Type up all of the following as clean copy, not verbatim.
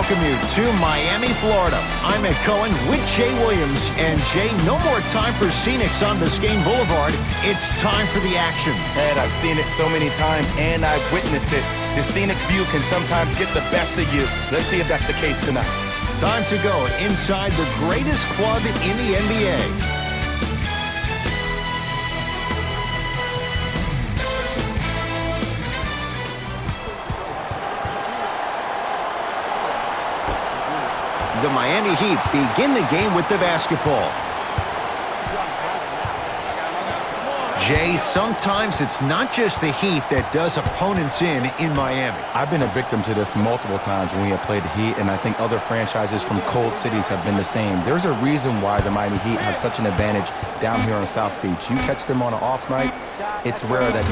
welcome you to Miami, Florida. I'm Ed Cohen with Jay Williams. And Jay, no more time for scenics on Biscayne Boulevard. It's time for the action. Ed, I've seen it so many times, and I've witnessed it. The scenic view can sometimes get the best of you. Let's see if that's the case tonight. Time to go inside the greatest club in the NBA. The Miami Heat begin the game with the basketball. Jay, sometimes it's not just the Heat that does opponents in Miami. I've been a victim to this multiple times when we have played the Heat, and I think other franchises from cold cities have been the same. There's a reason why the Miami Heat have such an advantage down here on South Beach. You catch them on an off night, it's rare that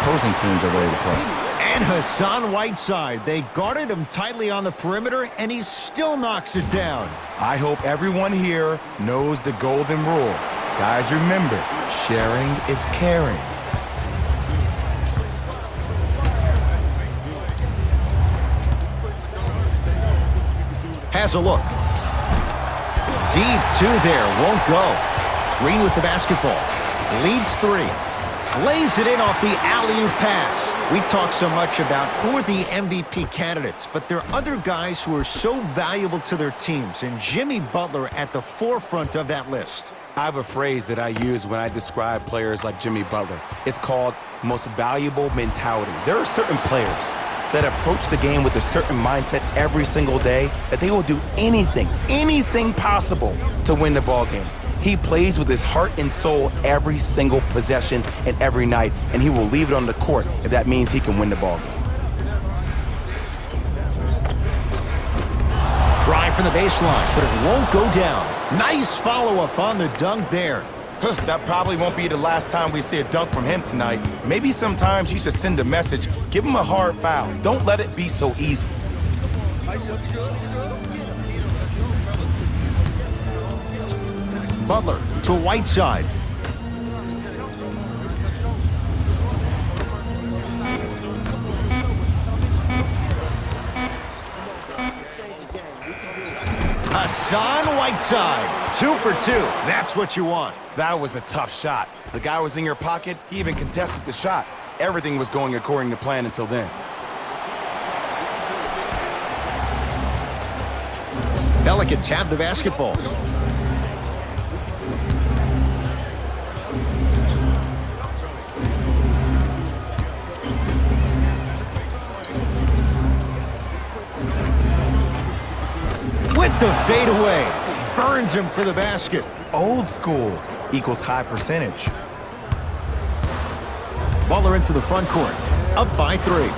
opposing teams are ready to play. And Hassan Whiteside, they guarded him tightly on the perimeter, and he still knocks it down. I hope everyone here knows the golden rule. Guys, remember, sharing is caring. Has a look. Deep two there, won't go. Green with the basketball. Leads three. Lays it in off the alley-oop pass. We talk so much about who are the MVP candidates, but there are other guys who are so valuable to their teams, and Jimmy Butler at the forefront of that list. I have a phrase that I use when I describe players like Jimmy Butler. It's called most valuable mentality. There are certain players that approach the game with a certain mindset every single day that they will do anything possible to win the ball game. He plays with his heart and soul every single possession and every night, and he will leave it on the court if that means he can win the ball game. Try from the baseline, but it won't go down. Nice follow-up on the dunk there. That probably won't be the last time we see a dunk from him tonight. Maybe sometimes you should send a message. Give him a hard foul. Don't let it be so easy. Butler to Whiteside. Hassan Whiteside, 2 for 2. That's what you want. That was a tough shot. The guy was in your pocket. He even contested the shot. Everything was going according to plan until then. Pelicans have the basketball. With the fadeaway, burns him for the basket. Old school equals high percentage. Butler into the front court, up by 3.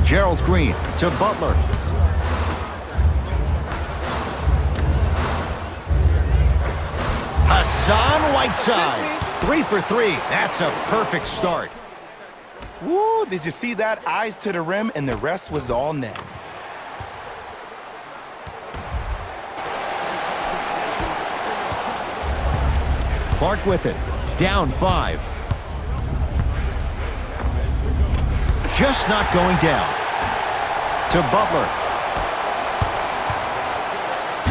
Gerald Green to Butler. Hassan Whiteside, 3 for 3. That's a perfect start. Woo, did you see that? Eyes to the rim, and the rest was all net. Clark with it, down 5. Just not going down. To Butler.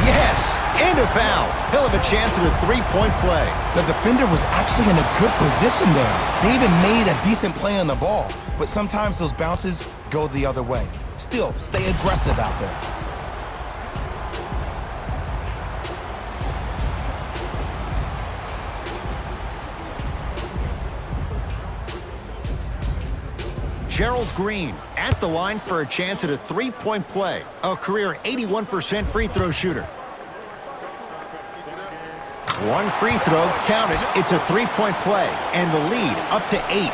Yes, and a foul. He'll have a chance at a 3-point play. The defender was actually in a good position there. They even made a decent play on the ball, but sometimes those bounces go the other way. Still, stay aggressive out there. Gerald Green at the line for a chance at a 3-point play. A career 81% free throw shooter. One free throw counted. It's a 3-point play, and the lead up to 8.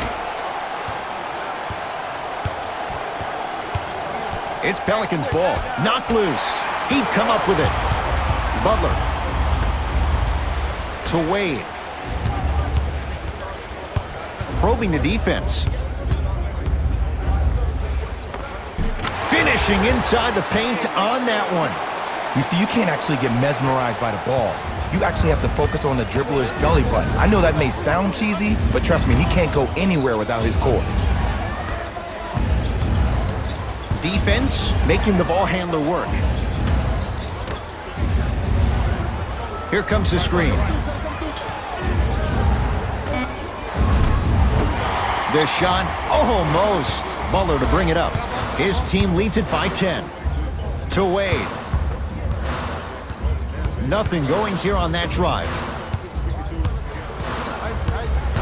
It's Pelicans ball. Knocked loose. He'd come up with it. Butler to Wade. Probing the defense. Finishing inside the paint on that one. You see, you can't actually get mesmerized by the ball. You actually have to focus on the dribbler's belly button. I know that may sound cheesy, but trust me, he can't go anywhere without his core. Defense making the ball handler work. Here comes the screen. The shot, almost. Butler to bring it up. His team leads it by 10. To Wade. Nothing going here on that drive.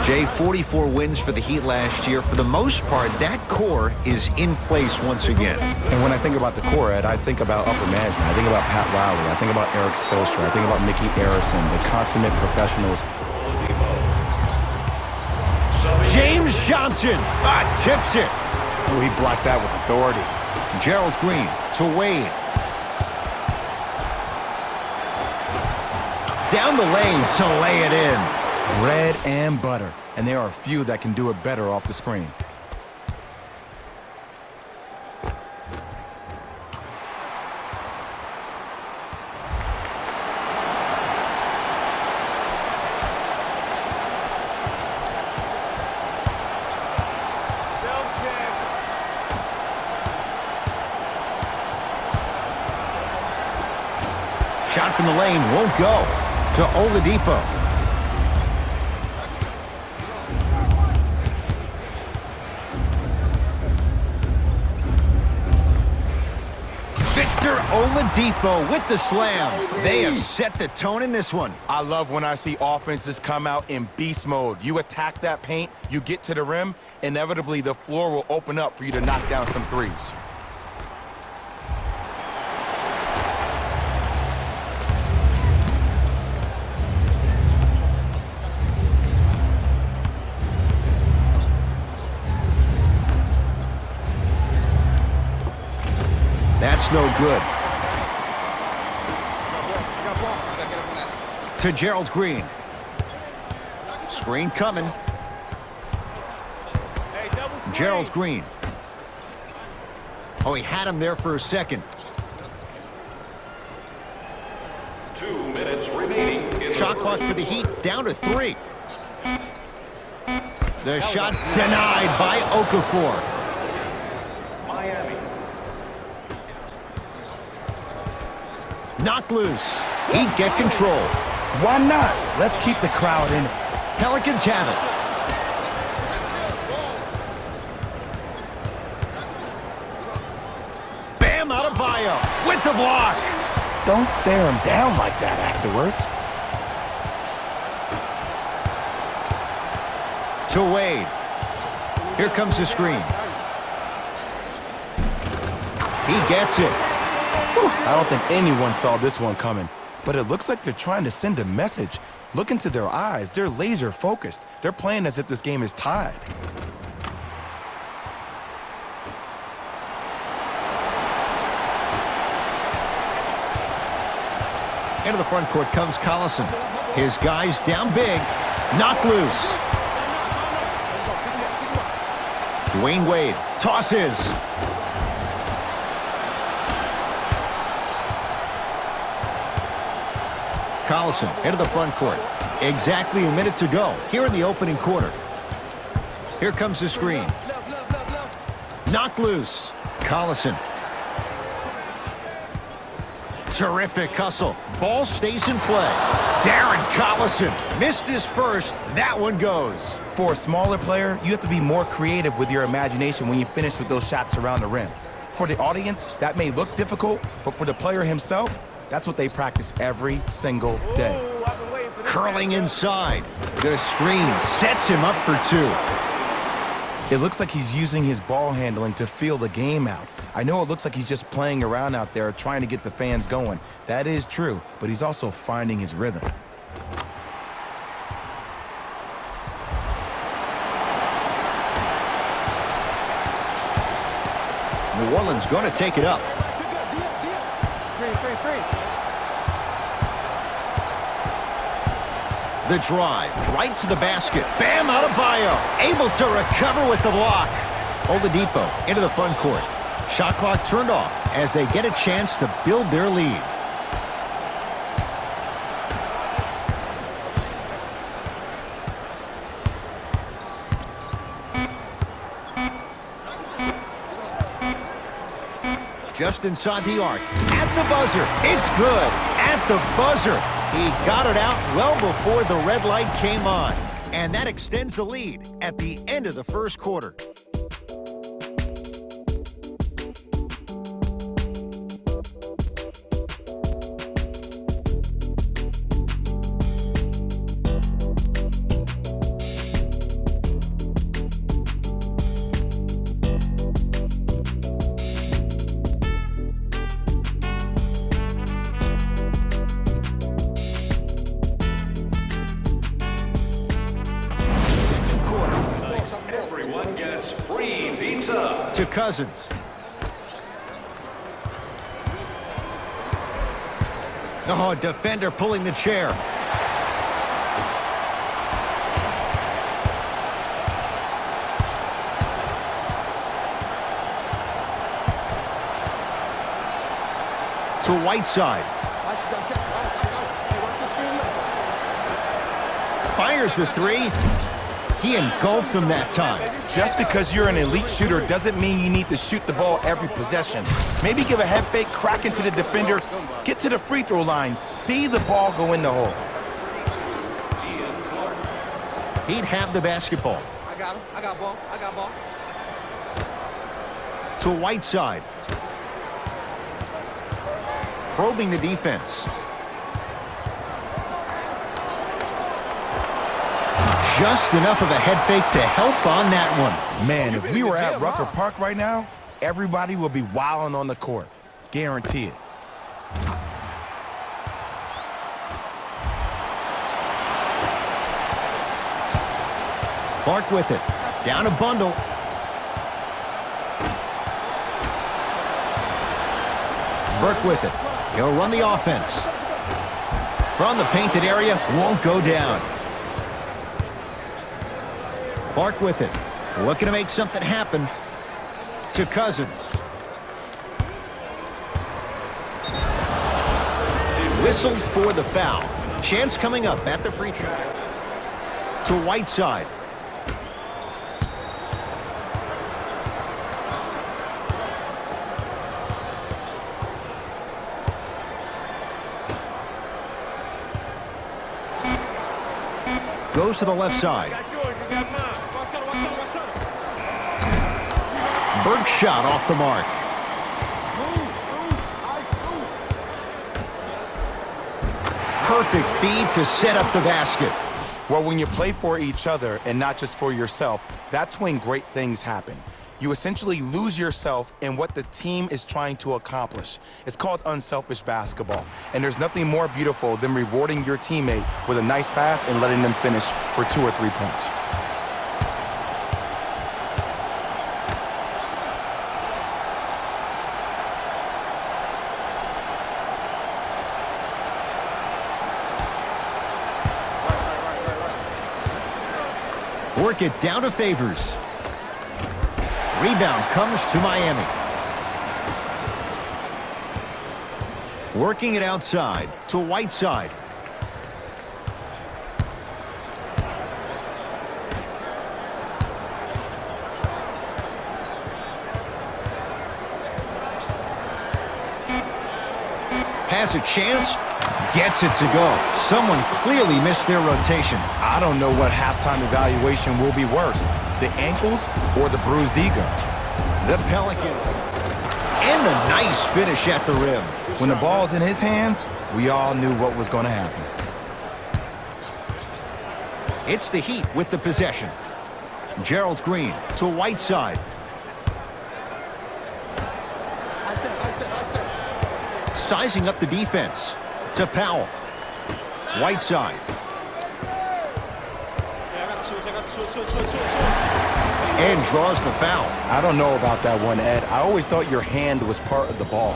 Jay, 44 wins for the Heat last year. For the most part, that core is in place once again. And when I think about the core, Ed, I think about upper management. I think about Pat Riley. I think about Eric Spoelstra. I think about Mickey Arison, the consummate professionals. James Johnson tips it. Oh, he blocked that with authority. Gerald Green to Wade. Down the lane to lay it in. Bread and butter. And there are a few that can do it better off the screen. Shot from the lane won't go. To Oladipo. Victor Oladipo with the slam. They have set the tone in this one. I love when I see offenses come out in beast mode. You attack that paint, you get to the rim, inevitably the floor will open up for you to knock down some threes. That's no good. To Gerald Green. Screen coming. Gerald Green. Oh, he had him there for a second. 2 minutes remaining. Shot clock for the Heat down to 3. The shot denied by Okafor. Miami. Knocked loose. Heat get control. Why not? Let's keep the crowd in it. Pelicans have it. Bam Adebayo with the block. Don't stare him down like that afterwards. To Wade. Here comes the screen. He gets it. I don't think anyone saw this one coming, but it looks like they're trying to send a message. Look into their eyes. They're laser focused. They're playing as if this game is tied. Into the front court comes Collison. His guys down big. Knocked loose. Dwayne Wade tosses. Collison into the front court. Exactly a minute to go here in the opening quarter. Here comes the screen. Knocked loose. Collison. Terrific hustle. Ball stays in play. Darren Collison missed his first. That one goes. For a smaller player, you have to be more creative with your imagination when you finish with those shots around the rim. For the audience, that may look difficult, but for the player himself, that's what they practice every single day. Curling inside. The screen sets him up for 2. It looks like he's using his ball handling to feel the game out. I know it looks like he's just playing around out there trying to get the fans going. That is true, but he's also finding his rhythm. New Orleans going to take it up. The drive, right to the basket. Bam Adebayo, able to recover with the block. Oladipo into the front court. Shot clock turned off as they get a chance to build their lead. Just inside the arc. At the buzzer. It's good. At the buzzer. He got it out well before the red light came on. And that extends the lead at the end of the first quarter. Everyone gets free pizza. To Cousins. Oh, defender pulling the chair. To Whiteside. Fires the three. He engulfed him that time. Just because you're an elite shooter doesn't mean you need to shoot the ball every possession. Maybe give a head fake, crack into the defender, get to the free throw line, see the ball go in the hole. He'd have the basketball. I got him. I got ball. I got ball. To Whiteside. Probing the defense. Just enough of a head fake to help on that one. Man, if we were at Rucker Park right now, everybody would be wilding on the court. Guarantee it. Clark with it. Down a bundle. Burke with it. He'll run the offense. From the painted area, won't go down. Clark with it. Looking to make something happen. To Cousins. Whistled for the foul. Chance coming up at the free throw. To Whiteside. Goes to the left side. Burke shot off the mark. Perfect feed to set up the basket. Well, when you play for each other and not just for yourself, that's when great things happen. You essentially lose yourself in what the team is trying to accomplish. It's called unselfish basketball. And there's nothing more beautiful than rewarding your teammate with a nice pass and letting them finish for 2 or 3 points. Work it down to Favors. Rebound comes to Miami. Working it outside to Whiteside. Has a chance. Gets it to go. Someone clearly missed their rotation. I don't know what halftime evaluation will be worse, the ankles or the bruised ego. The Pelicans. And a nice finish at the rim. When the ball's in his hands, we all knew what was going to happen. It's the Heat with the possession. Gerald Green to Whiteside. Sizing up the defense. To Powell. Whiteside. And draws the foul. I don't know about that one, Ed. I always thought your hand was part of the ball.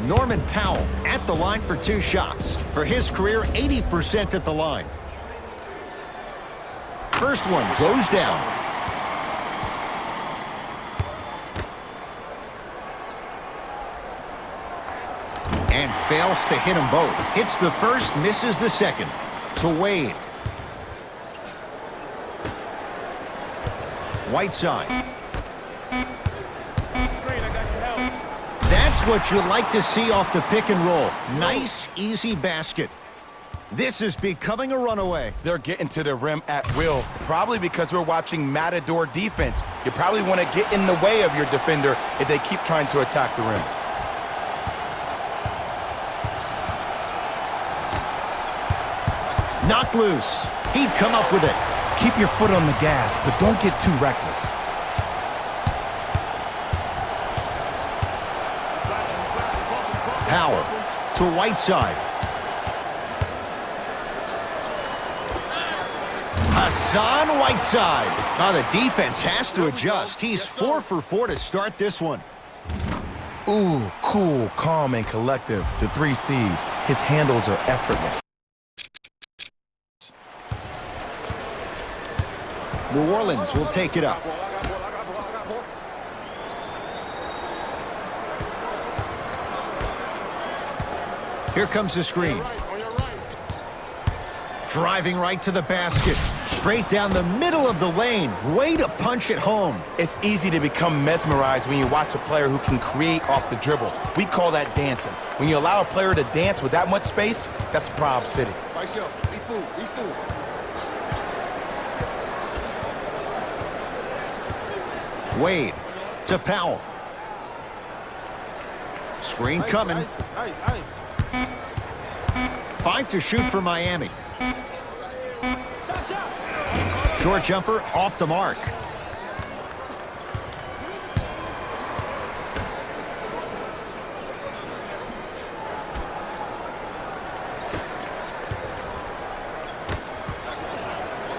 Norman Powell at the line for 2 shots. For his career, 80% at the line. First one goes down. And fails to hit them both. Hits the first, misses the second. To Wade. Whiteside. That's what you like to see off the pick and roll. Nice, easy basket. This is becoming a runaway. They're getting to the rim at will, probably because we're watching Matador defense. You probably want to get in the way of your defender if they keep trying to attack the rim. Knocked loose. He'd come up with it. Keep your foot on the gas, but don't get too reckless. Power to Whiteside. Hassan Whiteside. Oh, the defense has to adjust. He's 4 for 4 to start this one. Ooh, cool, calm, and collective. The 3 C's. His handles are effortless. New Orleans will take it up. Here comes the screen. Driving right to the basket. Straight down the middle of the lane. Way to punch it home. It's easy to become mesmerized when you watch a player who can create off the dribble. We call that dancing. When you allow a player to dance with that much space, that's Prob City. Wade to Powell. Screen coming. 5 to shoot for Miami. Short jumper off the mark.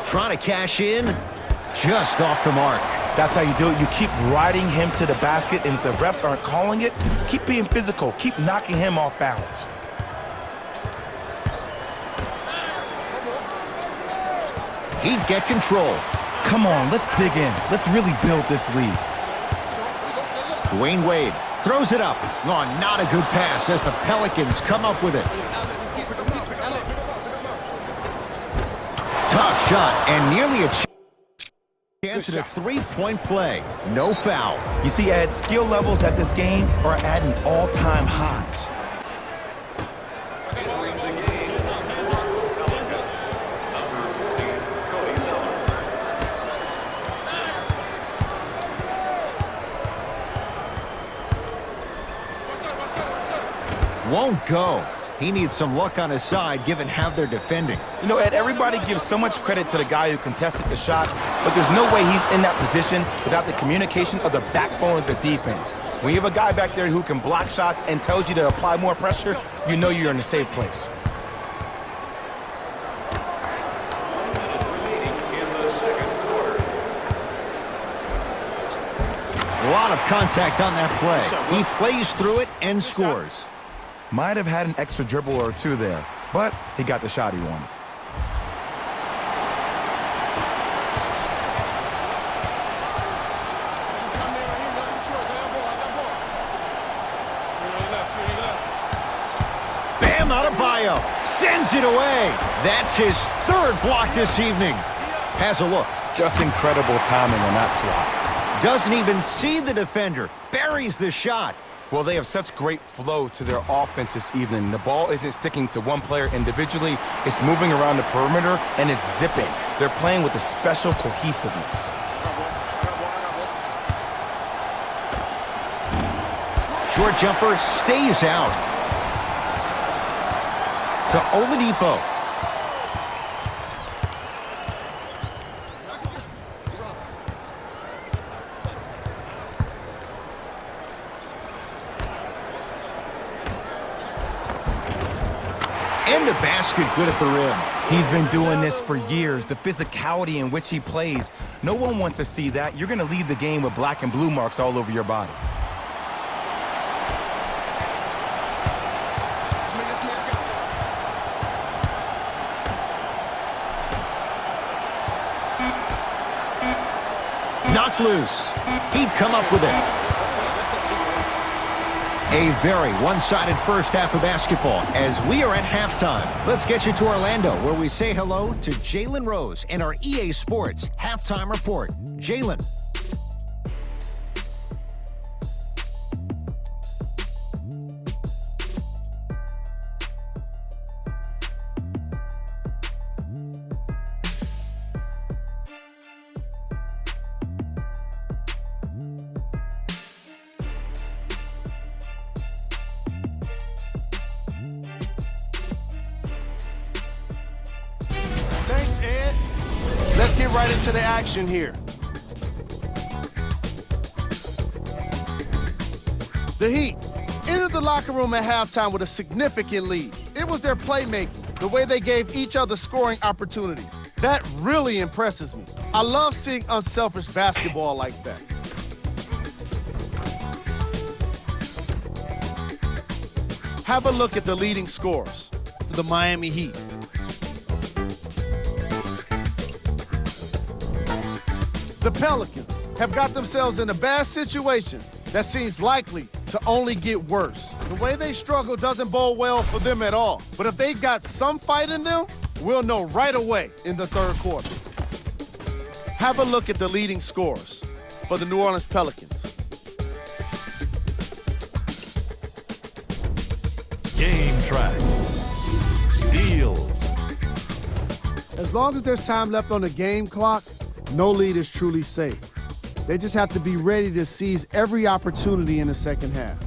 Trying to cash in, just off the mark. That's how you do it. You keep riding him to the basket, and if the refs aren't calling it, keep being physical. Keep knocking him off balance. He'd get control. Come on, let's dig in. Let's really build this lead. Dwayne Wade throws it up. Oh, not a good pass as the Pelicans come up with it. Tough shot and nearly a chance at a three-point play. No foul. You see, Ed, skill levels at this game are at an all-time high. Won't go. He needs some luck on his side given how they're defending. You know, Ed, everybody gives so much credit to the guy who contested the shot, but there's no way he's in that position without the communication of the backbone of the defense. When you have a guy back there who can block shots and tells you to apply more pressure, you know you're in a safe place. A lot of contact on that play. He plays through it and scores. Might have had an extra dribble or two there, but he got the shot he wanted. Bam Adebayo sends it away. That's his third block this evening. Has a look. Just incredible timing on that swat. Doesn't even see the defender. Buries the shot. Well, they have such great flow to their offense this evening. The ball isn't sticking to one player individually. It's moving around the perimeter, and it's zipping. They're playing with a special cohesiveness. Short jumper stays out. To Oladipo. And the basket good at the rim. He's been doing this for years. The physicality in which he plays. No one wants to see that. You're going to leave the game with black and blue marks all over your body. Knocked loose. He'd come up with it. A very one-sided first half of basketball as we are at halftime. Let's get you to Orlando where we say hello to Jalen Rose in our EA Sports Halftime Report. Jalen. Let's get right into the action here. The Heat entered the locker room at halftime with a significant lead. It was their playmaking, the way they gave each other scoring opportunities. That really impresses me. I love seeing unselfish basketball like that. Have a look at the leading scorers for the Miami Heat. The Pelicans have got themselves in a bad situation that seems likely to only get worse. The way they struggle doesn't bode well for them at all. But if they've got some fight in them, we'll know right away in the third quarter. Have a look at the leading scorers for the New Orleans Pelicans. Game track. Steals. As long as there's time left on the game clock, no lead is truly safe. They just have to be ready to seize every opportunity in the second half.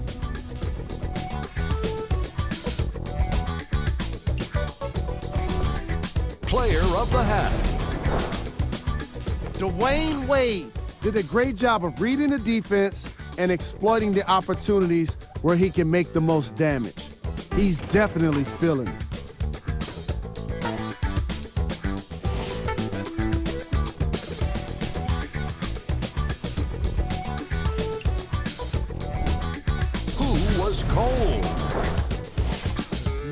Player of the half. Dwayne Wade did a great job of reading the defense and exploiting the opportunities where he can make the most damage. He's definitely feeling it. Who was cold?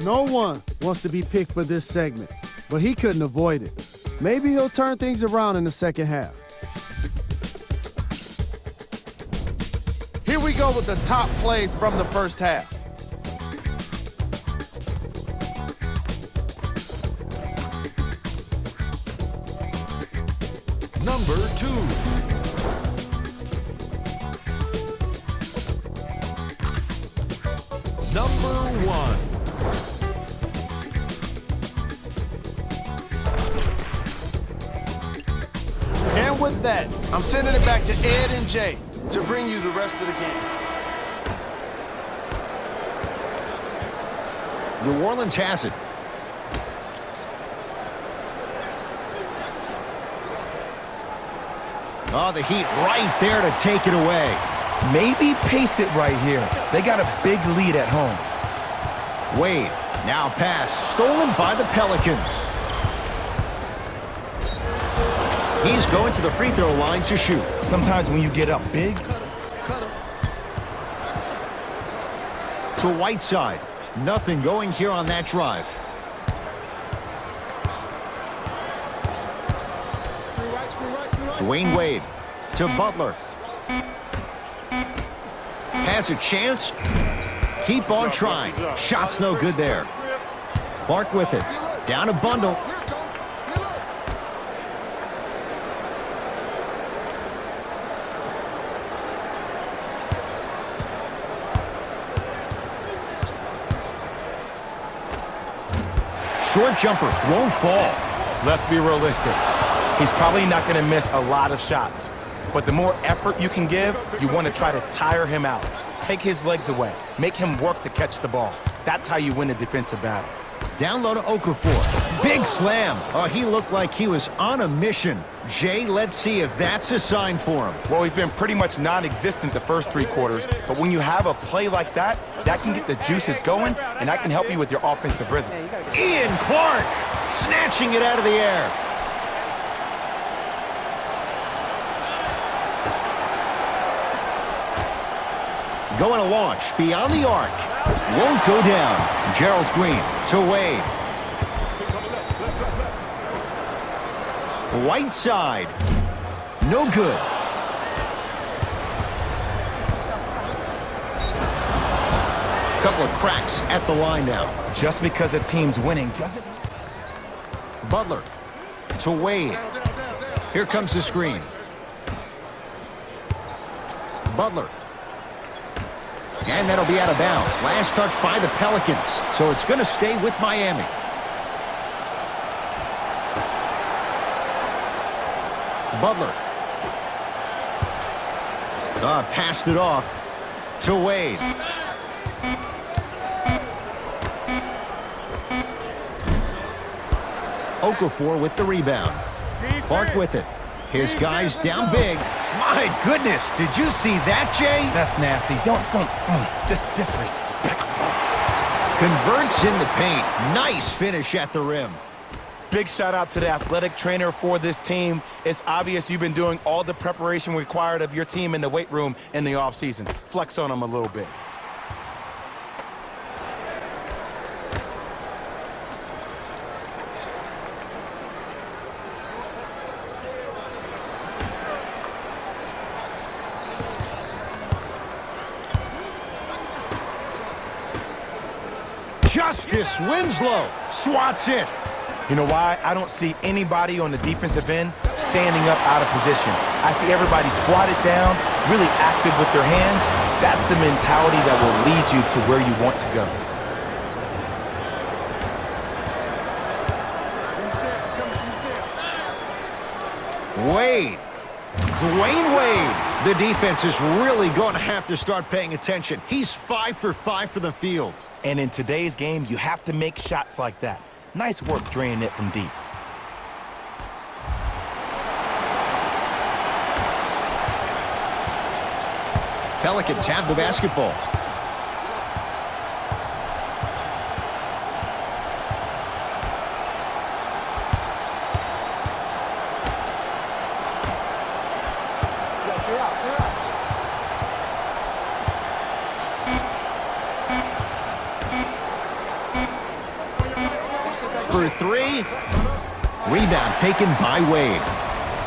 No one wants to be picked for this segment, but he couldn't avoid it. Maybe he'll turn things around in the second half. Here we go with the top plays from the first half. Number 2. Number 1. And with that, I'm sending it back to Ed and Jay to bring you the rest of the game. New Orleans has it. Oh, the Heat right there to take it away. Maybe pace it right here. They got a big lead at home. Wade, now pass, stolen by the Pelicans. He's going to the free throw line to shoot. Sometimes when you get up big, To Whiteside. Nothing going here on that drive. Dwayne Wade to Butler. Has a chance. Keep on trying. Shot's no good there. Clark with it. Down a bundle. Short jumper won't fall. let's be realistic. He's probably not going to miss a lot of shots. But the more effort you can give, you want to try to tire him out. Take his legs away. Make him work to catch the ball. That's how you win a defensive battle. Down low to Okafor. Big slam. Oh, he looked like he was on a mission. Jay, let's see if that's a sign for him. Well, he's been pretty much non-existent the first 3 quarters, but when you have a play like that, that can get the juices going, and that can help you with your offensive rhythm. Ian Clark snatching it out of the air. Going to launch beyond the arc. Won't go down. Gerald Green to Wade. Whiteside. No good. Couple of cracks at the line now. Just because a team's winning doesn't... Butler to Wade. Here comes the screen. Butler. And that'll be out of bounds. Last touch by the Pelicans. So it's going to stay with Miami. Butler. Passed it off to Wade. Okafor with the rebound. Clark with it. His guy's down big. My goodness, did you see that, Jay? That's nasty. Just disrespectful. Converts in the paint. Nice finish at the rim. Big shout out to the athletic trainer for this team. It's obvious you've been doing all the preparation required of your team in the weight room in the offseason. Flex on them a little bit. Justice Winslow swats it. You know why? I don't see anybody on the defensive end standing up out of position. I see everybody squatted down, really active with their hands. That's the mentality that will lead you to where you want to go. Wade. Dwayne Wade. The defense is really going to have to start paying attention. He's 5 for 5 for the field. And in today's game, you have to make shots like that. Nice work draining it from deep. Pelicans have the basketball. For three. Rebound taken by Wade.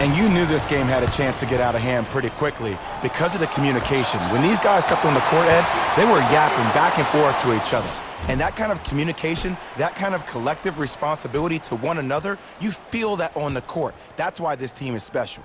And you knew this game had a chance to get out of hand pretty quickly because of the communication. When these guys stepped on the court, Ed, they were yapping back and forth to each other. And that kind of communication, that kind of collective responsibility to one another, you feel that on the court. That's why this team is special.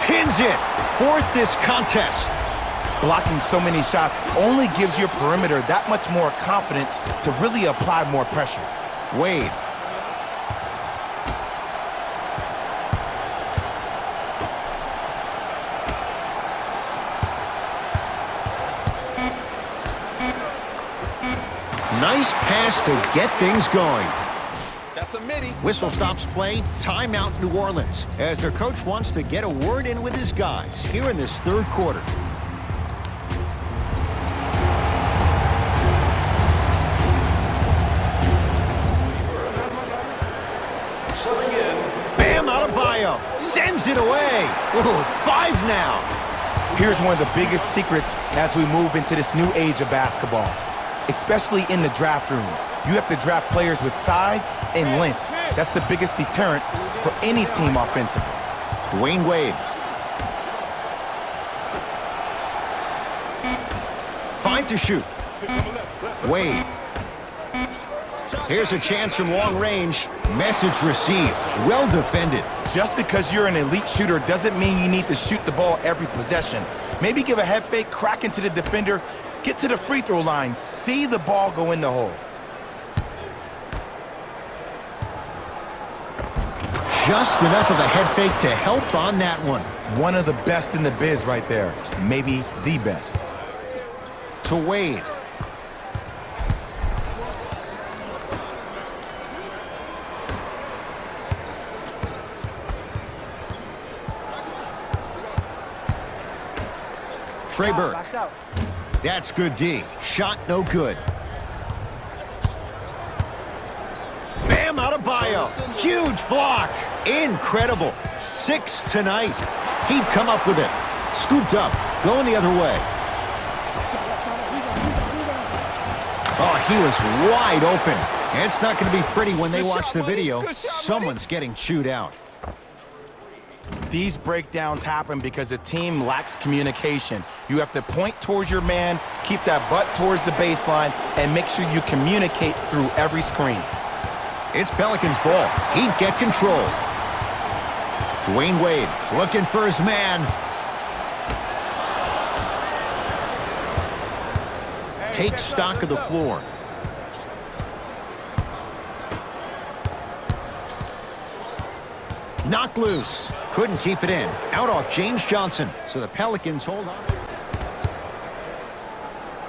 Pins it. Fourth this contest. Blocking so many shots only gives your perimeter that much more confidence to really apply more pressure. Wade. Nice pass to get things going. Whistle stops play. Timeout New Orleans as their coach wants to get a word in with his guys here in this third quarter. Bam Adebayo sends it away. Ooh, 5 now. Here's one of the biggest secrets as we move into this new age of basketball, especially in the draft room. You have to draft players with size and length. That's the biggest deterrent for any team offensively. Dwayne Wade. 5 to shoot. Wade. Here's a chance from long range. Message received. Well defended. Just because you're an elite shooter doesn't mean you need to shoot the ball every possession. Maybe give a head fake, crack into the defender, get to the free throw line, see the ball go in the hole. Just enough of a head fake to help on that one. One of the best in the biz right there. Maybe the best. To Wade. Trey Burke. That's good D. Shot no good. Bam Adebayo. Huge block. Incredible. 6 tonight. He'd come up with it. Scooped up. Going the other way. Oh, he was wide open. It's not going to be pretty when they watch the video. Someone's getting chewed out. These breakdowns happen because a team lacks communication. You have to point towards your man, keep that butt towards the baseline, and make sure you communicate through every screen. It's Pelicans ball. He'd get control. Dwayne Wade looking for his man. Takes stock of the floor. Knocked loose. Couldn't keep it in. Out off James Johnson. So the Pelicans hold on.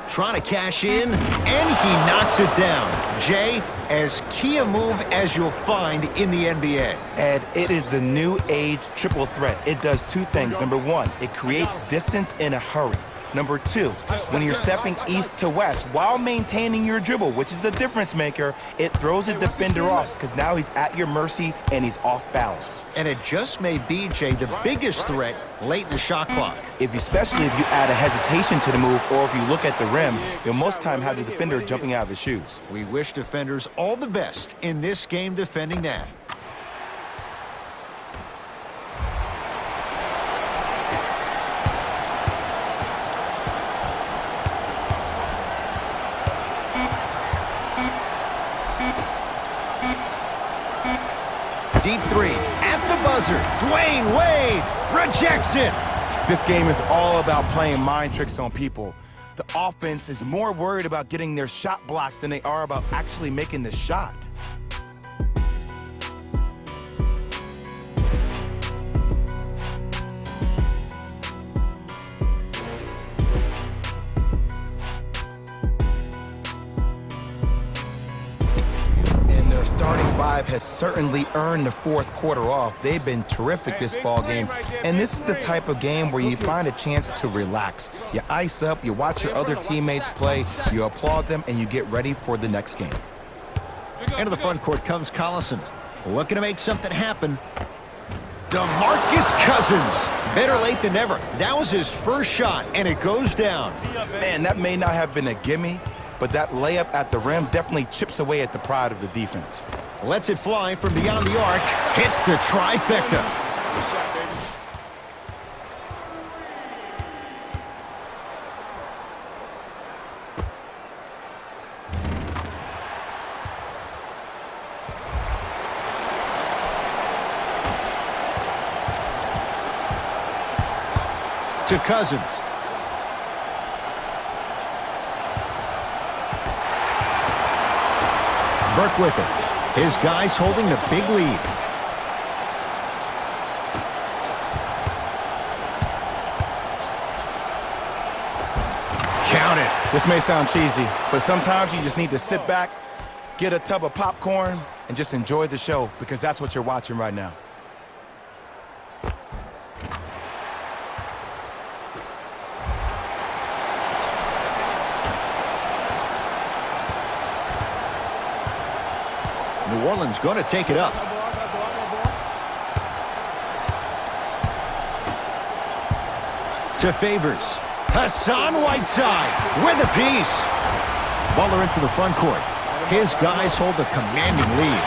Trying to cash in, and he knocks it down. Jay, as key a move as you'll find in the NBA. And it is the new age triple threat. It does two things. Number one, it creates distance in a hurry. Number two, when you're stepping east to west while maintaining your dribble, which is the difference maker, it throws a defender off because now he's at your mercy and he's off balance. And it just may be, Jay, the biggest threat late in the shot clock. Especially if you add a hesitation to the move or if you look at the rim, you'll most time have the defender jumping out of his shoes. We wish defenders all the best in this game defending that. Deep three at the buzzer. Dwayne Wade rejects it. This game is all about playing mind tricks on people. The offense is more worried about getting their shot blocked than they are about actually making the shot. Starting five has certainly earned the fourth quarter off. They've been terrific this ball game. And this is the type of game where you find a chance to relax. You ice up, you watch your other teammates play, you applaud them, and you get ready for the next game. Into the front court comes Collison. Looking to make something happen. DeMarcus Cousins. Better late than never. That was his first shot, and it goes down. Man, that may not have been a gimme, but that layup at the rim definitely chips away at the pride of the defense. Lets it fly from beyond the arc. Hits the trifecta. To Cousins. Burke with it. His guys holding the big lead. Count it. This may sound cheesy, but sometimes you just need to sit back, get a tub of popcorn, and just enjoy the show because that's what you're watching right now. New Orleans going to take it up. To Favors. Hassan Whiteside with a piece. Butler into the front court. His guys hold a commanding lead.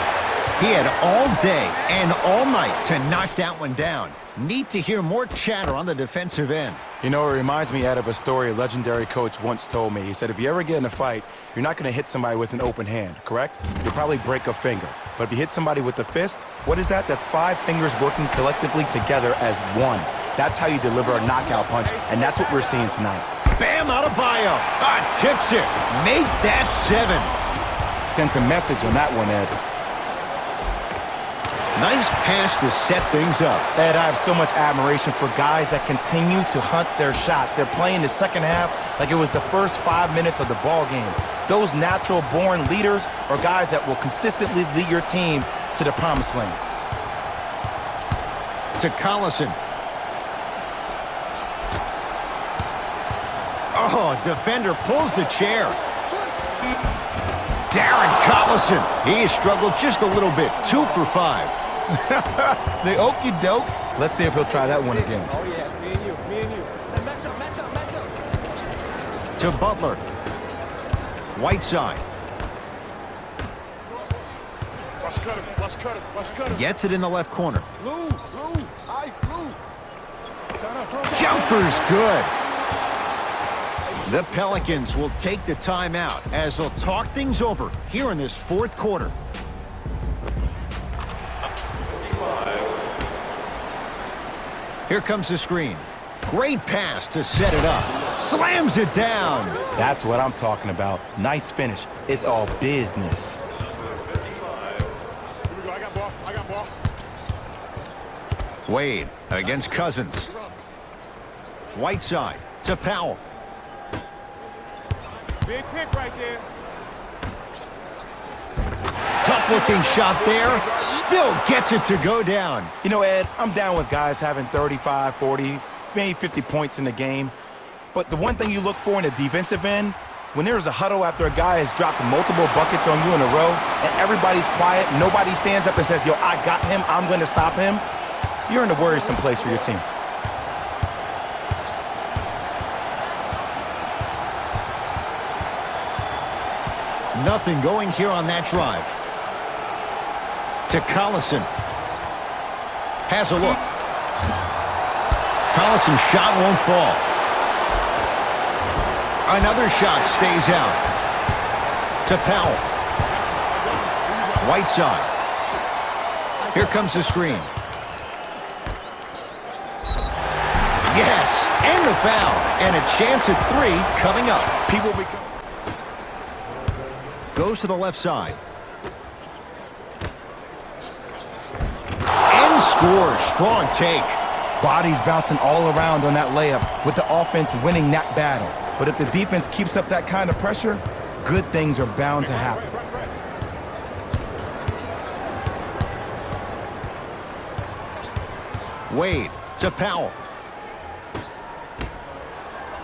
He had all day and all night to knock that one down. Neat to hear more chatter on the defensive end. You know, it reminds me out of a story a legendary coach once told me. He said, if you ever get in a fight, you're not going to hit somebody with an open hand, correct? You'll probably break a finger. But if you hit somebody with a fist, what is that? That's 5 fingers working collectively together as one. That's how you deliver a knockout punch, and that's what we're seeing tonight. Bam Adebayo. Tips it. Make that 7. Sent a message on that one, Ed. Nice pass to set things up. Ed, I have so much admiration for guys that continue to hunt their shot. They're playing the second half like it was the first 5 minutes of the ball game. Those natural-born leaders are guys that will consistently lead your team to the promised land. To Collison. Oh, defender pulls the chair. Darren Collison. He has struggled just a little bit. 2 for 5. The okey doke. Let's see if he'll try that one again. Oh, yes, me and you. Hey, match up. To Butler. Whiteside. Gets it in the left corner. Jumper's good. The Pelicans will take the timeout as they'll talk things over here in this fourth quarter. Here comes the screen. Great pass to set it up. Slams it down. That's what I'm talking about. Nice finish. It's all business. Wade against Cousins. Whiteside to Powell. Big pick right there. Tough-looking shot there. Still gets it to go down. You know, Ed, I'm down with guys having 35, 40, maybe 50 points in the game. But the one thing you look for in the defensive end, when there's a huddle after a guy has dropped multiple buckets on you in a row and everybody's quiet, nobody stands up and says, yo, I got him, I'm going to stop him, you're in a worrisome place for your team. Nothing going here on that drive. To Collison. Has a look. Collison's shot won't fall. Another shot stays out. To Powell. Whiteside. Here comes the screen. Yes, and the foul. And a chance at 3 coming up. People become... Goes to the left side. And scores. Strong take. Bodies bouncing all around on that layup with the offense winning that battle. But if the defense keeps up that kind of pressure, good things are bound to happen. Wade to Powell.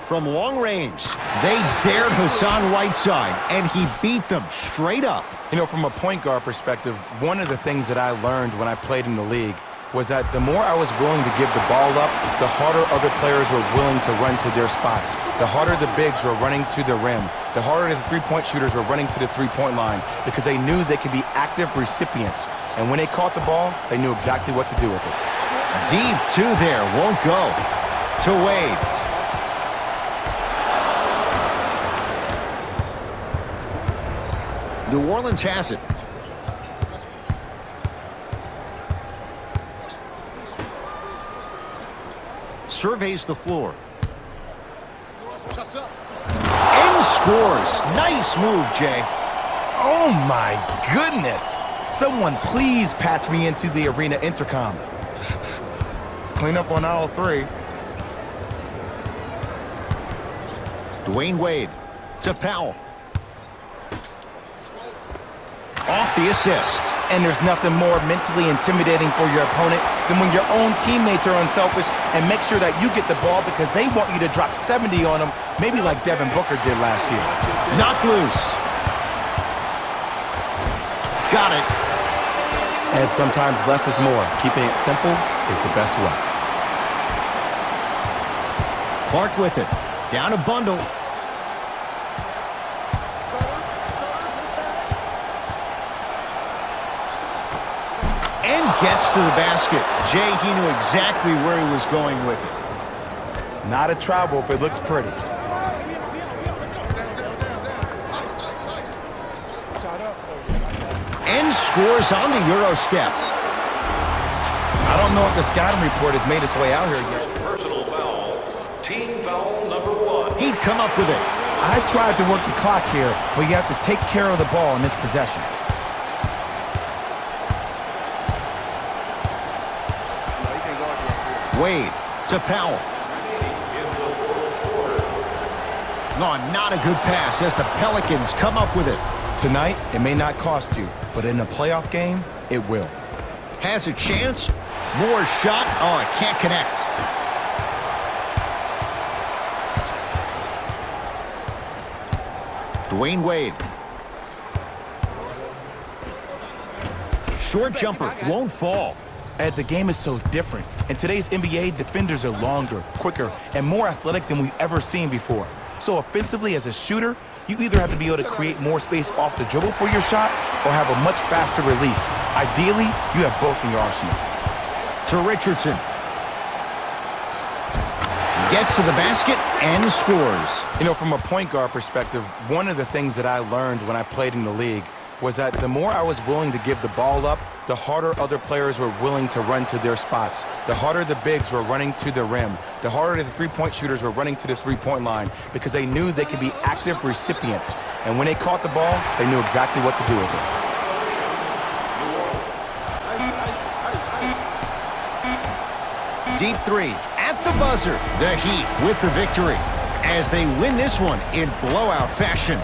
From long range, they dared Hassan Whiteside, and he beat them straight up. You know, from a point guard perspective, one of the things that I learned when I played in the league was that the more I was willing to give the ball up, the harder other players were willing to run to their spots. The harder the bigs were running to the rim. The harder the three-point shooters were running to the three-point line because they knew they could be active recipients. And when they caught the ball, they knew exactly what to do with it. Deep 2 there, won't go. To Wade. New Orleans has it. Surveys the floor. And scores. Nice move, Jay. Oh my goodness! Someone please patch me into the arena intercom. Clean up on aisle 3. Dwayne Wade to Powell. Off the assist. And there's nothing more mentally intimidating for your opponent than when your own teammates are unselfish and make sure that you get the ball because they want you to drop 70 on them, maybe like Devin Booker did last year. Knocked loose. Got it. And sometimes less is more. Keeping it simple is the best way. Clark with it. Down a bundle. And gets to the basket. Jay, he knew exactly where he was going with it. It's not a travel if it looks pretty. And scores on the Euro step. I don't know if the scouting report has made its way out here yet. Personal foul. Team foul number 1. He'd come up with it. I tried to work the clock here, but you have to take care of the ball in this possession. Wade to Powell. No, not a good pass as the Pelicans come up with it. Tonight, it may not cost you, but in a playoff game, it will. Has a chance. More shot. Oh, it can't connect. Dwayne Wade. Short jumper won't fall. Ed, the game is so different. In today's NBA, defenders are longer, quicker, and more athletic than we've ever seen before. So offensively, as a shooter, you either have to be able to create more space off the dribble for your shot or have a much faster release. Ideally, you have both in your arsenal. To Richardson. Gets to the basket and scores. You know, from a point guard perspective, one of the things that I learned when I played in the league was that the more I was willing to give the ball up, the harder other players were willing to run to their spots. The harder the bigs were running to the rim. The harder the three-point shooters were running to the three-point line because they knew they could be active recipients. And when they caught the ball, they knew exactly what to do with it. Deep three at the buzzer. The Heat with the victory as they win this one in blowout fashion.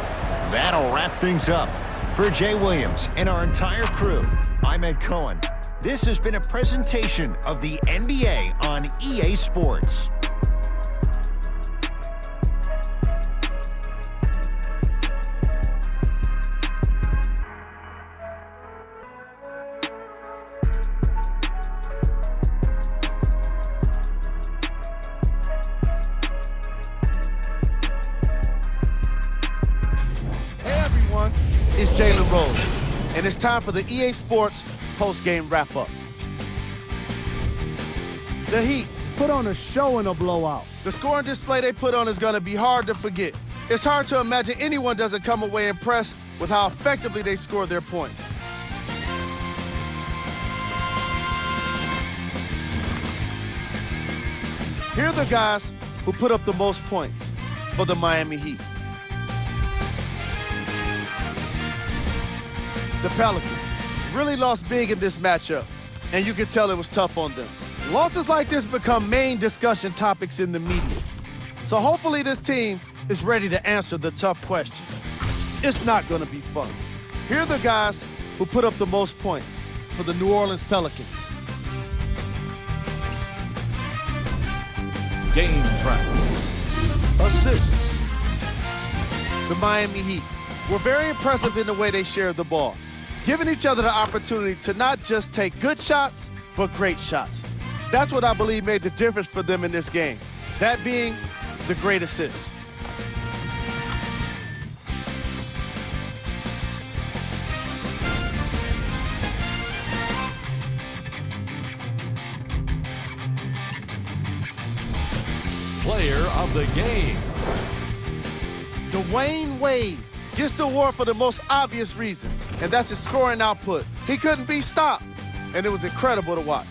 That'll wrap things up. For Jay Williams and our entire crew, I'm Ed Cohen. This has been a presentation of the NBA on EA Sports. It's Jalen Rose, and it's time for the EA Sports post-game wrap-up. The Heat put on a show in a blowout. The scoring display they put on is going to be hard to forget. It's hard to imagine anyone doesn't come away impressed with how effectively they score their points. Here are the guys who put up the most points for the Miami Heat. The Pelicans really lost big in this matchup, and you could tell it was tough on them. Losses like this become main discussion topics in the media. So hopefully this team is ready to answer the tough question. It's not going to be fun. Here are the guys who put up the most points for the New Orleans Pelicans. Game track. Assists. The Miami Heat were very impressive in the way they shared the ball, giving each other the opportunity to not just take good shots, but great shots. That's what I believe made the difference for them in this game, that being the great assists. Player of the game. Dwayne Wade gets the award for the most obvious reason, and that's his scoring output. He couldn't be stopped, and it was incredible to watch.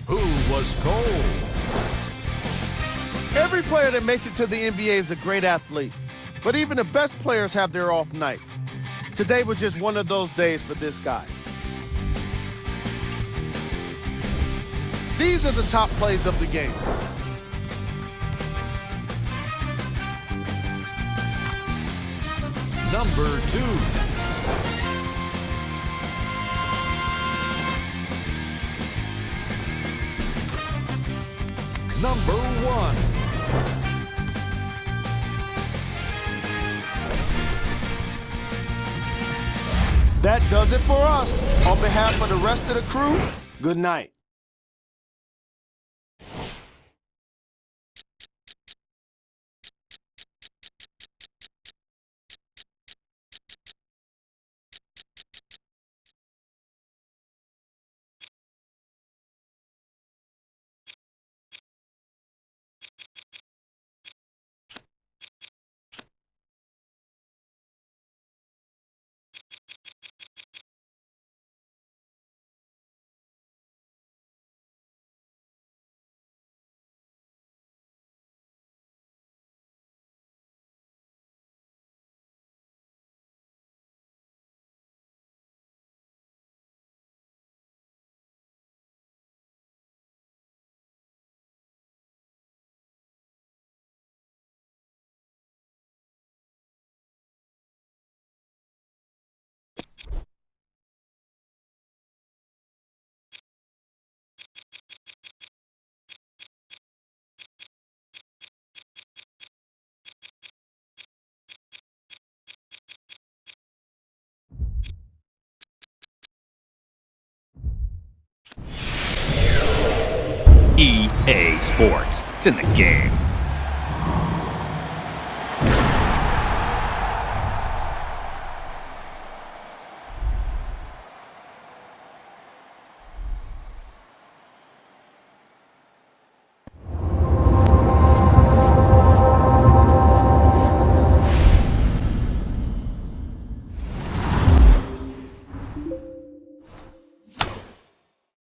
Who was cold? Every player that makes it to the NBA is a great athlete, but even the best players have their off nights. Today was just one of those days for this guy. These are the top plays of the game. Number 2. Number 1. That does it for us. On behalf of the rest of the crew, good night. EA Sports. It's in the game.